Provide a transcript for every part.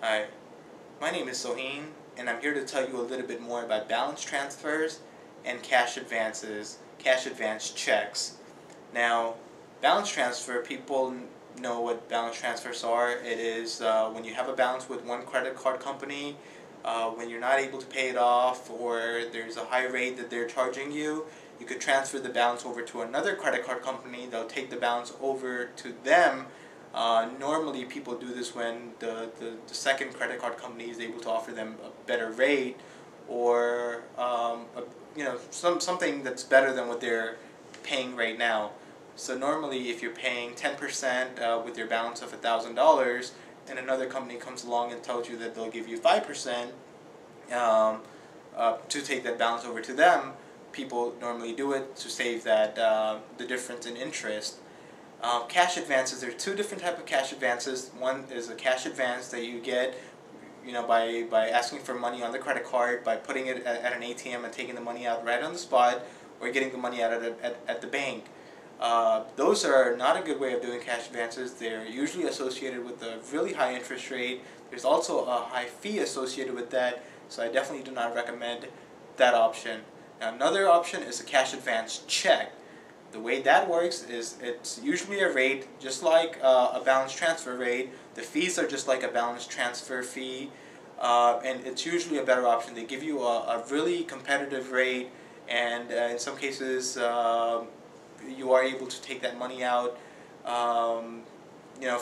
Hi, my name is Soheen, and I'm here to tell you a little bit more about balance transfers and cash advance checks. Now, balance transfer, people know what balance transfers are. It is when you have a balance with one credit card company, when you're not able to pay it off, or there's a high rate that they're charging you, you could transfer the balance over to another credit card company. They'll take the balance over to them. Normally people do this when the second credit card company is able to offer them a better rate, or something that's better than what they're paying right now. So normally if you're paying 10% with your balance of $1,000, and another company comes along and tells you that they'll give you 5% to take that balance over to them, people normally do it to save that the difference in interest. Cash advances, there are two different types of cash advances. One is a cash advance that you get by asking for money on the credit card, by putting it at an ATM and taking the money out right on the spot, or getting the money out at the bank. Those are not a good way of doing cash advances. They're usually associated with a really high interest rate. There's also a high fee associated with that, so I definitely do not recommend that option. Now, another option is a cash advance check. The way that works is it's usually a rate just like a balance transfer rate. The fees are just like a balance transfer fee, and it's usually a better option. They give you a really competitive rate, and in some cases you are able to take that money out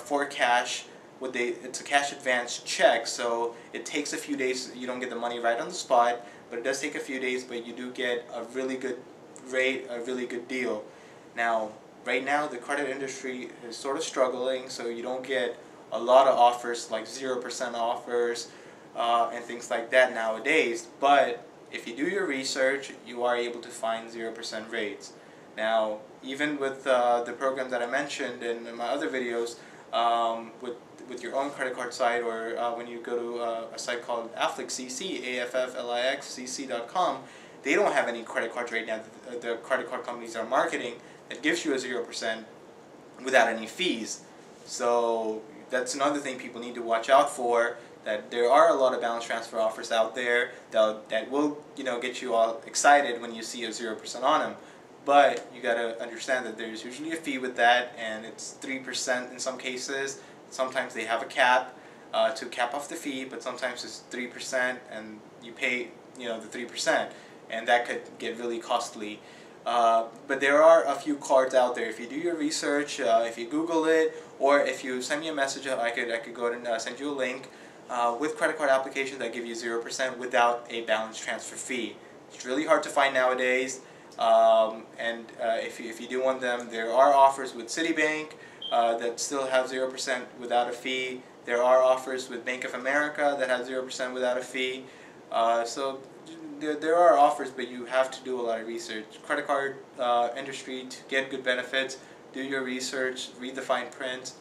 for cash. It's a cash advance check, so it takes a few days. You don't get the money right on the spot, but it does take a few days, but you do get a really good rate, a really good deal. Now, right now the credit industry is sort of struggling, so you don't get a lot of offers like 0% offers and things like that nowadays. But if you do your research, you are able to find 0% rates. Now, even with the program that I mentioned in my other videos, with your own credit card site, or when you go to a site called AfflixCC, AFFLIXCC.com, they don't have any credit cards right now. The credit card companies are marketing that gives you a 0% without any fees. So that's another thing people need to watch out for, that there are a lot of balance transfer offers out there that will get you all excited when you see a 0% on them. But you got to understand that there's usually a fee with that, and it's 3% in some cases. Sometimes they have a cap to cap off the fee, but sometimes it's 3% and you pay the 3%, and that could get really costly. But there are a few cards out there. If you do your research, if you Google it, or if you send me a message, I could go ahead and send you a link with credit card applications that give you 0% without a balance transfer fee. It's really hard to find nowadays. If you do want them, there are offers with Citibank that still have 0% without a fee. There are offers with Bank of America that have 0% without a fee. So there are offers, but you have to do a lot of research. Credit card industry, to get good benefits, do your research, read the fine print,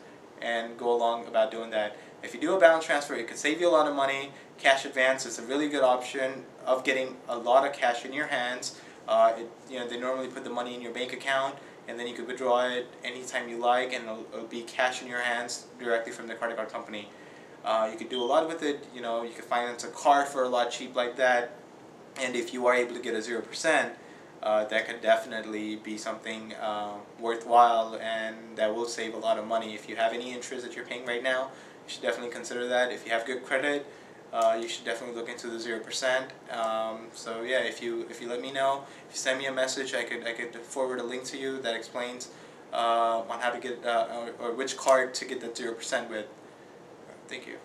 and go along about doing that. If you do a balance transfer, it could save you a lot of money. Cash advance is a really good option of getting a lot of cash in your hands. They normally put the money in your bank account, and then you could withdraw it anytime you like, and it'll be cash in your hands directly from the credit card company. You could do a lot with it. You could finance a car for a lot cheap like that. And if you are able to get a 0%, that could definitely be something worthwhile, and that will save a lot of money. If you have any interest that you're paying right now, you should definitely consider that. If you have good credit, you should definitely look into the 0%. So yeah, if you let me know, if you send me a message, I could forward a link to you that explains on how to get or which card to get that 0% with. Thank you.